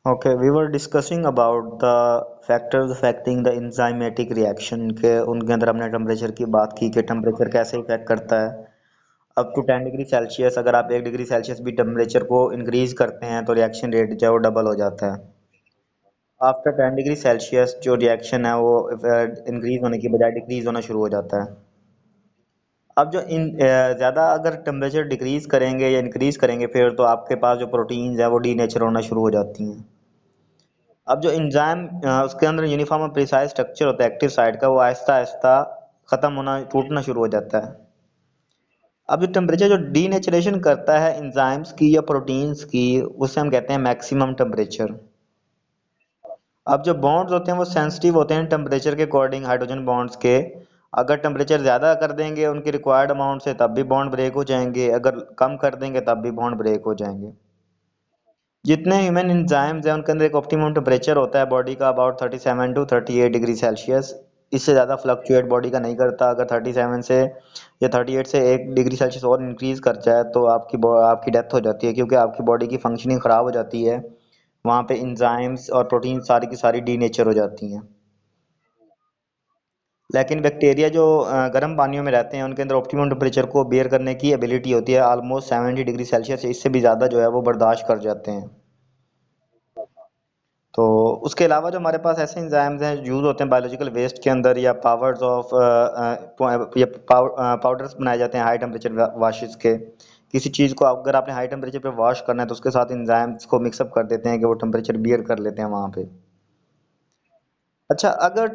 Okay, we were discussing about the factors affecting the enzymatic reaction के उनके अंदर हमने टेम्परेचर की बात की कि टेम्परेचर कैसे इफेक्ट करता है। अप टू 10 डिग्री सेल्सियस अगर आप 1 डिग्री सेल्सियस भी टेम्परेचर को इंक्रीज करते हैं तो रिएक्शन रेट जो है वो डबल हो जाता है। आफ्टर 10 डिग्री सेल्सियस जो रिएक्शन है वो इंक्रीज होने की बजाय डिक्रीज होना शुरू हो जाता है। अब जो ज़्यादा अगर टेम्परेचर डिक्रीज करेंगे या इंक्रीज करेंगे फिर तो आपके पास जो प्रोटीन्स है वो डीनेचर होना शुरू हो जाती हैं। अब जो एंजाइम उसके अंदर यूनिफॉर्म और प्रिसाइज स्ट्रक्चर होता है एक्टिव साइट का वो आहिस्ता आहिस्ता खत्म होना टूटना शुरू हो जाता है। अब जो टेम्परेचर जो डीनेचरेशन करता है एंजाइम्स की या प्रोटीन्स की उसे हम कहते हैं मैक्सिमम टेम्परेचर। अब जो बॉन्ड्स होते हैं वो सेंसिटिव होते हैं टेम्परेचर के अकॉर्डिंग हाइड्रोजन बॉन्ड्स के। अगर टेम्परेचर ज़्यादा कर देंगे उनके रिक्वायर्ड अमाउंट से तब भी बॉन्ड ब्रेक हो जाएंगे, अगर कम कर देंगे तब भी बॉन्ड ब्रेक हो जाएंगे। जितने ह्यूमन एंजाइम्स हैं उनके अंदर एक ऑप्टिमम टेम्परेचर होता है बॉडी का अबाउट 37 to 38 डिग्री सेल्सियस। इससे ज़्यादा फ्लक्चुएट बॉडी का नहीं करता। अगर 37 से या 38 से 1 डिग्री सेल्सियस और इंक्रीज कर जाए तो आपकी डेथ हो जाती है क्योंकि आपकी बॉडी की फंक्शनिंग ख़राब हो जाती है। वहाँ पे एंजाइम्स और प्रोटीन सारी की सारी डीनेचर हो जाती हैं। लेकिन बैक्टीरिया जो गर्म पानियों में रहते हैं उनके अंदर ऑप्टिमम टेम्परेचर को बेयर करने की एबिलिटी होती है ऑलमोस्ट 70 डिग्री सेल्सियस, इससे भी ज़्यादा जो है वो बर्दाश्त कर जाते हैं। तो उसके अलावा जो हमारे पास ऐसे एंजाइम्स हैं यूज़ होते हैं बायोलॉजिकल वेस्ट के अंदर या पावर्स ऑफ या पाउडर्स बनाए जाते हैं हाई टेम्परेचर वाशेस के। किसी चीज़ को अगर आपने हाई टेम्परेचर पे वॉश करना है तो उसके साथ एंजाइम्स को मिक्सअप कर देते हैं कि वो टेम्परेचर बियर कर लेते हैं वहाँ पे। अच्छा, अगर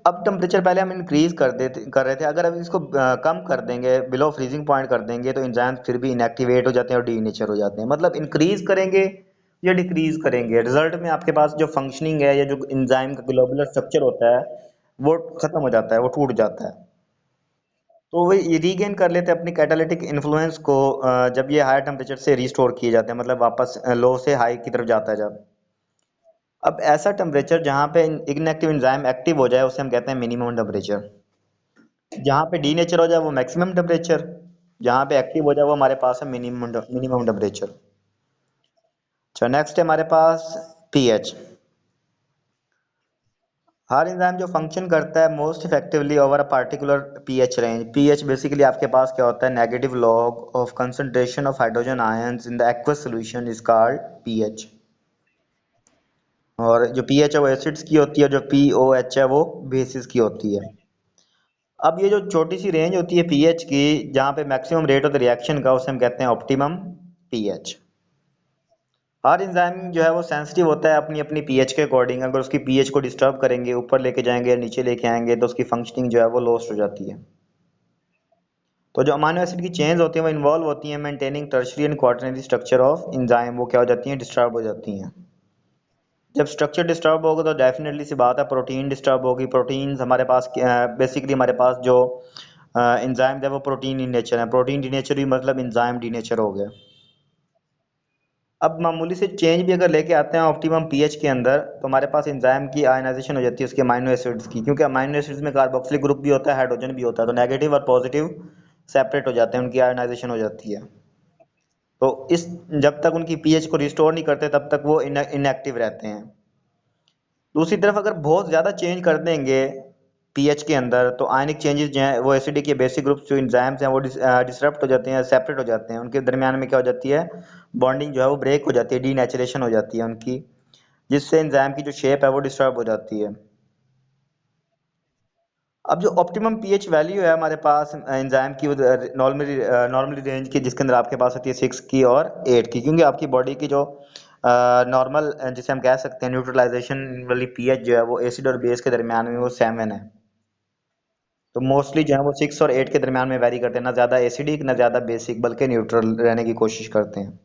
अब टेम्परेचर पहले हम इंक्रीज कर रहे थे, अगर अब इसको कम कर देंगे बिलो फ्रीजिंग पॉइंट कर देंगे तो एंजाइम्स फिर भी इनएक्टिवेट हो जाते हैं और डीनेचर हो जाते हैं। मतलब इंक्रीज करेंगे या डिक्रीज करेंगे रिजल्ट में आपके पास जो फंक्शनिंग है या जो एंजाइम का ग्लोबुलर स्ट्रक्चर होता है वो खत्म हो जाता है, वो टूट जाता है। तो वो रीगेन कर लेते हैं अपनी कैटालिटिक इन्फ्लुएंस को जब ये हायर टेम्परेचर से रिस्टोर किए जाते हैं, मतलब वापस लो से हाई की तरफ जाता है जब। अब ऐसा टेम्परेचर जहाँ पे इनएक्टिव एंजाइम एक्टिव हो जाए उसे हम कहते हैं मिनिमम टेम्परेचर। जहाँ पे डी नेचर हो जाए वो मैक्सिमम टेम्परेचर, जहाँ पे एक्टिव हो जाए वो हमारे पास है मिनिमम टेम्परेचर। अच्छा, नेक्स्ट है हमारे पास पीएच। हर एंजाइम जो फंक्शन करता है most effectively over a particular pH range. PH basically आपके पास क्या होता है, negative log of concentration of hydrogen ions in the aqueous solution is called pH. और जो पीएच है वो एसिड्स की होती है, जो पीओएच है वो बेसिस की होती है। अब ये जो छोटी सी रेंज होती है पीएच की जहाँ पे maximum rate of the reaction का उसे हम कहते हैं ऑप्टिमम पीएच। हर एंजाइम जो है वो सेंसिटिव होता है अपनी अपनी पीएच के अकॉर्डिंग। अगर उसकी पीएच को डिस्टर्ब करेंगे, ऊपर लेके जाएंगे या नीचे लेके आएंगे तो उसकी फंक्शनिंग जो है वो लॉस्ट हो जाती है। तो जो अमाइनो एसिड की चेंज होती है वो इन्वॉल्व होती है maintaining tertiary and quaternary structure of enzyme, वो क्या हो जाती हैं, डिस्टर्ब हो जाती हैं। जब स्ट्रक्चर डिस्टर्ब होगा तो डेफिनेटली सी बात है प्रोटीन डिस्टर्ब होगी। प्रोटीन्स हमारे पास बेसिकली हमारे पास जो एंजाइम है वो प्रोटीन इन नेचर है। प्रोटीन डी नेचर भी मतलब एंजाइम डी नेचर हो गया। अब मामूली से चेंज भी अगर लेके आते हैं ऑप्टिमम पीएच के अंदर तो हमारे पास एंजाइम की आयनाइजेशन हो जाती है उसके अमाइनो एसिड्स की, क्योंकि अमाइनो एसिड्स में कार्बोक्सिलिक ग्रुप भी होता है, हाइड्रोजन भी होता है, तो नेगेटिव और पॉजिटिव सेपरेट हो जाते हैं, उनकी आयनाइजेशन हो जाती है। तो इस जब तक उनकी पीएच को रिस्टोर नहीं करते तब तक वो इनएक्टिव रहते हैं। दूसरी तरफ अगर बहुत ज़्यादा चेंज कर देंगे पीएच के अंदर तो आयनिक चेंजेस जो हैं वो एसिडिक या बेसिक ग्रुप्स जो एंजाइम्स हैं वो डिसरप्ट हो जाते हैं, सेपरेट हो जाते हैं। उनके दरमियान में क्या हो जाती है, बॉन्डिंग जो है वो ब्रेक हो जाती है, डीनेचुरेशन हो जाती है उनकी, जिससे एंजाइम की जो शेप है वो डिस्टर्ब हो जाती है। अब जो ऑप्टिमम पीएच वैल्यू है हमारे पास एंजाइम की नॉर्मली रेंज की, जिसके अंदर आपके पास होती है 6 की और 8 की, क्योंकि आपकी बॉडी की जो नॉर्मल जिसे हम कह सकते हैं न्यूट्रलाइजेशन वाली पीएच जो है वो एसिड और बेस के दरमियान में वो 7 है। तो मोस्टली जो है वो 6 और 8 के दरमियान में वेरी करते हैं, ना ज़्यादा एसिडिक ना ज़्यादा बेसिक, बल्कि न्यूट्रल रहने की कोशिश करते हैं।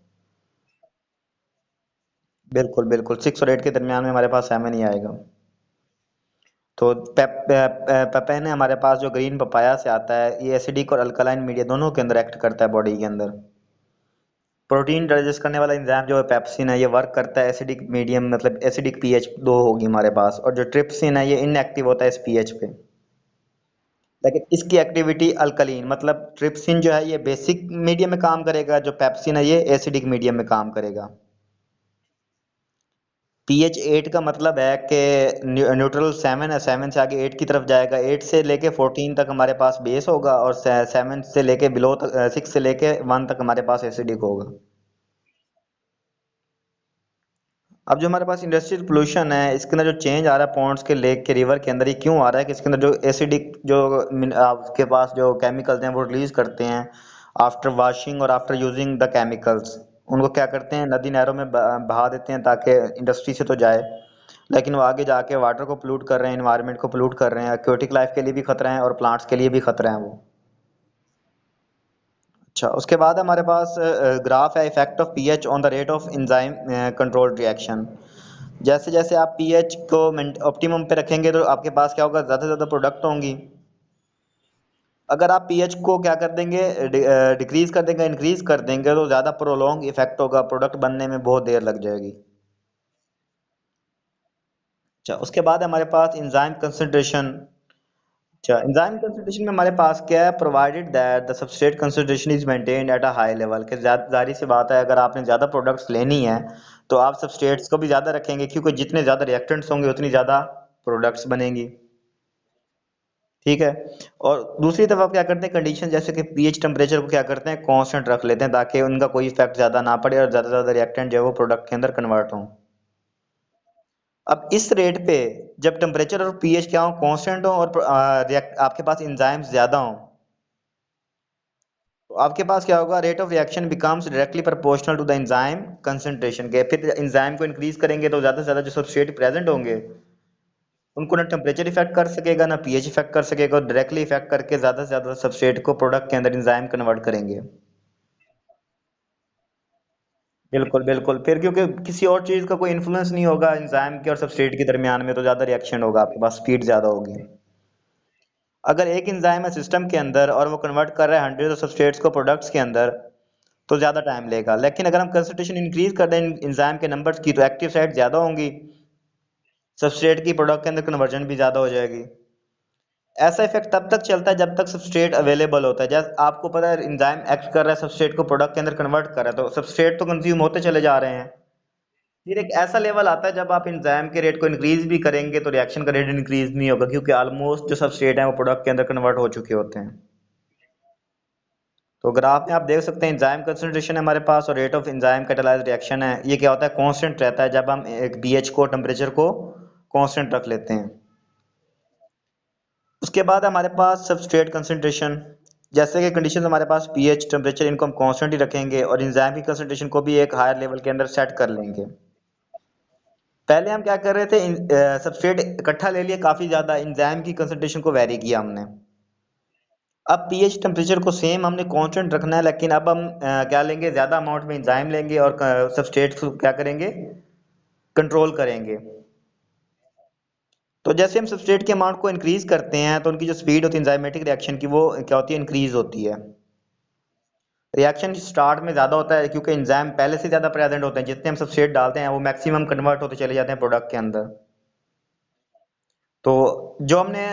बिल्कुल बिल्कुल, 6 और 8 के दरमियान में हमारे पास 7 ही आएगा। तो पेपेन है हमारे पास जो ग्रीन पपाया से आता है, ये एसिडिक और अल्कलाइन मीडिया दोनों के अंदर एक्ट करता है बॉडी के अंदर। प्रोटीन डाइजेस्ट करने वाला एंजाइम जो है पेप्सिन है, ये वर्क करता है एसिडिक मीडियम, मतलब एसिडिक पीएच 2 होगी हमारे पास। और जो ट्रिप्सिन है ये इनएक्टिव होता है इस पीएच पे, लेकिन इसकी एक्टिविटी अल्कलीन, मतलब ट्रिप्सिन जो है ये बेसिक मीडियम में काम करेगा, जो पेप्सिन है ये एसिडिक मीडियम में काम करेगा। pH 8 का मतलब है कि न्यूट्रल 7 है, 7 से आगे 8 की तरफ जाएगा, 8 से लेके 14 तक हमारे पास बेस होगा और 7 से लेके बिलो तक 6 से लेके 1 तक हमारे पास एसिडिक होगा। अब जो हमारे पास इंडस्ट्रियल पोल्यूशन है इसके अंदर जो चेंज आ रहा है पॉन्ड्स के, लेक के, रिवर के अंदर, ये क्यों आ रहा है कि इसके अंदर जो एसिडिक जो आपके पास जो केमिकल्स हैं वो रिलीज करते हैं आफ्टर वॉशिंग और आफ्टर यूजिंग द केमिकल्स, उनको क्या करते हैं नदी नहरों में बहा देते हैं ताकि इंडस्ट्री से तो जाए, लेकिन वो आगे जाके वाटर को पोल्यूट कर रहे हैं, इन्वायरमेंट को पोल्यूट कर रहे हैं, एक्वेटिक लाइफ के लिए भी खतरा है और प्लांट्स के लिए भी खतरा है वो। अच्छा, उसके बाद हमारे पास ग्राफ है effect of pH on the rate of enzyme control reaction. जैसे जैसे आप पीएच को ऑप्टिमम पे रखेंगे तो आपके पास क्या होगा, ज़्यादा से ज़्यादा प्रोडक्ट होंगी। अगर आप पीएच को क्या कर देंगे, डिक्रीज कर देंगे, इंक्रीज कर देंगे, तो ज़्यादा प्रोलॉन्ग इफेक्ट होगा, प्रोडक्ट बनने में बहुत देर लग जाएगी। अच्छा, उसके बाद हमारे पास एंजाइम कंसंट्रेशन। अच्छा, एंजाइम कंसंट्रेशन में हमारे पास क्या है, provided that the substrate concentration is maintained at a high level, कि जाहिर सी बात है अगर आपने ज़्यादा प्रोडक्ट्स लेनी है तो आप सबस्ट्रेट्स को भी ज़्यादा रखेंगे, क्योंकि जितने ज़्यादा रिएक्टेंट्स होंगे उतनी ज़्यादा प्रोडक्ट्स बनेंगी। ठीक है। और दूसरी तरफ आप क्या करते हैं, कंडीशन जैसे कि पीएच टेम्परेचर को क्या करते हैं कांस्टेंट रख लेते हैं ताकि उनका कोई इफेक्ट ज़्यादा ना पड़े और ज़्यादा से ज़्यादा रिएक्टेंट जो है वो प्रोडक्ट के अंदर कन्वर्ट हों। अब इस रेट पे जब टेम्परेचर और पीएच क्या हो, कांस्टेंट हो और आपके पास एंजाइम्स ज़्यादा हों, तो आपके पास क्या होगा, rate of reaction becomes directly proportional to the enzyme concentration के। फिर एंजाइम को इंक्रीज करेंगे तो ज़्यादा से ज़्यादा जो सबस्ट्रेट प्रेजेंट होंगे उनको ना टेम्परेचर इफेक्ट कर सकेगा ना पीएच इफेक्ट कर सकेगा, और डायरेक्टली इफेक्ट करके ज़्यादा से ज़्यादा सबस्ट्रेट को प्रोडक्ट के अंदर एंजाइम कन्वर्ट करेंगे। बिल्कुल बिल्कुल, फिर क्योंकि किसी और चीज़ का कोई इन्फ्लुएंस नहीं होगा एंजाइम के और सबस्ट्रेट के दरमियान में, तो ज़्यादा रिएक्शन होगा, आपके पास स्पीड ज़्यादा होगी। अगर एक एंजाइम है सिस्टम के अंदर और वो कन्वर्ट कर रहा है हंड्रेड सब्सट्रेट्स को प्रोडक्ट्स के अंदर, तो ज़्यादा टाइम लेगा, लेकिन अगर हम कंसंट्रेशन इंक्रीज कर दें एंजाइम के नंबर्स की तो एक्टिव साइट ज़्यादा होंगी, सबस्ट्रेट की प्रोडक्ट के अंदर कन्वर्जन भी ज़्यादा हो जाएगी। ऐसा इफेक्ट तब तक चलता है जब तक सबस्ट्रेट अवेलेबल होता है। जैसे आपको पता है एंजाइम एक्ट कर रहा है सबस्ट्रेट को प्रोडक्ट के अंदर कन्वर्ट कर रहा है, तो सबस्ट्रेट तो कंज्यूम होते चले जा रहे हैं। फिर एक ऐसा लेवल आता है जब आप एंजाइम के रेट को इंक्रीज भी करेंगे तो रिएक्शन का रेट इंक्रीज नहीं होगा, क्योंकि ऑलमोस्ट जो सबस्ट्रेट है वो प्रोडक्ट के अंदर कन्वर्ट हो चुके होते हैं। तो ग्राफ में आप देख सकते हैं एंजाइम कंसंट्रेशन है हमारे पास और rate of enzyme catalysed reaction है, ये क्या होता है कांस्टेंट रहता है जब हम एक पीएच को, टेम्परेचर को कांस्टेंट रख लेते हैं। उसके बाद हमारे पास सबस्ट्रेट कंसंट्रेशन, जैसे कि कंडीशन हमारे पास पीएच, टेम्परेचर, इनको हम कांस्टेंट ही रखेंगे और एंजाइम की कंसंट्रेशन को भी एक हायर लेवल के अंदर सेट कर लेंगे। पहले हम क्या कर रहे थे, सबस्ट्रेट इकट्ठा ले लिया काफी ज्यादा, एंजाइम की कंसंट्रेशन को वेरी किया हमने। अब पीएच टेम्परेचर को सेम हमने कांस्टेंट रखना है, लेकिन अब हम क्या लेंगे, ज्यादा अमाउंट में एंजाइम लेंगे और सबस्ट्रेट को क्या करेंगे, कंट्रोल करेंगे। तो जैसे हम सबस्ट्रेट के अमाउंट को इंक्रीज करते हैं तो उनकी जो स्पीड होती है एंजाइमेटिक रिएक्शन की, वो क्या होती है, इंक्रीज होती है। रिएक्शन स्टार्ट में ज्यादा होता है क्योंकि एंजाइम पहले से ज्यादा प्रेजेंट होते हैं, जितने हम सबस्ट्रेट डालते हैं वो मैक्सिमम कन्वर्ट होते चले जाते हैं प्रोडक्ट के अंदर। तो जो हमने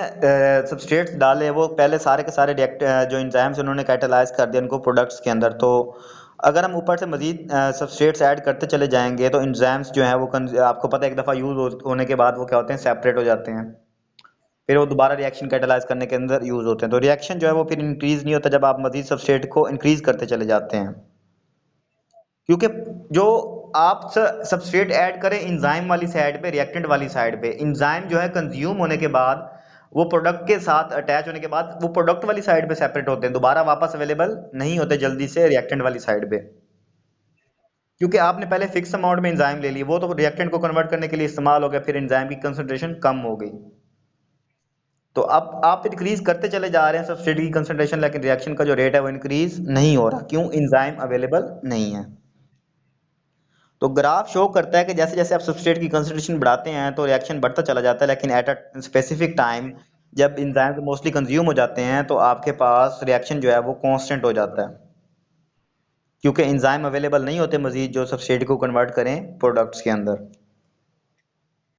सबस्ट्रेट्स डाले वो पहले सारे के सारे रिएक्ट जो एंजाइम्स उन्होंने कैटालाइज कर दिया उनको प्रोडक्ट्स के अंदर। तो अगर हम ऊपर से मजीद सबस्ट्रेट्स ऐड करते चले जाएंगे तो एंजाइम्स जो हैं वो आपको पता है एक दफ़ा यूज होने के बाद वो क्या होते हैं, सेपरेट हो जाते हैं, फिर वो दोबारा रिएक्शन कैटालाइज करने के अंदर यूज होते हैं। तो रिएक्शन जो है वो फिर इंक्रीज नहीं होता जब आप मजीद सबस्ट्रेट को इंक्रीज करते चले जाते हैं, क्योंकि जो आप सबस्ट्रेट ऐड करें एंजाइम वाली साइड पे, रिएक्टेंट वाली साइड पे, एंजाइम जो है कंज्यूम होने के बाद वो प्रोडक्ट के साथ अटैच होने के बाद वो प्रोडक्ट वाली साइड पे सेपरेट होते हैं, दोबारा वापस अवेलेबल नहीं होते जल्दी से रिएक्टेंट वाली साइड पे, क्योंकि आपने पहले फिक्स अमाउंट में एंजाइम ले ली, वो तो रिएक्टेंट को कन्वर्ट करने के लिए इस्तेमाल हो गया, फिर एंजाइम की कंसंट्रेशन कम हो गई। तो अब आप इंक्रीज करते चले जा रहे हैं सबस्ट्रेट की कंसंट्रेशन, लेकिन रिएक्शन का जो रेट है वो इंक्रीज नहीं हो रहा, क्यों, एंजाइम अवेलेबल नहीं है। तो ग्राफ शो करता है कि जैसे जैसे आप सबस्ट्रेट की कंसंट्रेशन बढ़ाते हैं तो रिएक्शन बढ़ता चला जाता है, लेकिन एट अ स्पेसिफिक टाइम जब एंजाइम मोस्टली कंज्यूम हो जाते हैं तो आपके पास रिएक्शन जो है वो कांस्टेंट हो जाता है, क्योंकि एंजाइम अवेलेबल नहीं होते मजीद जो सबस्ट्रेट को कन्वर्ट करें प्रोडक्ट्स के अंदर।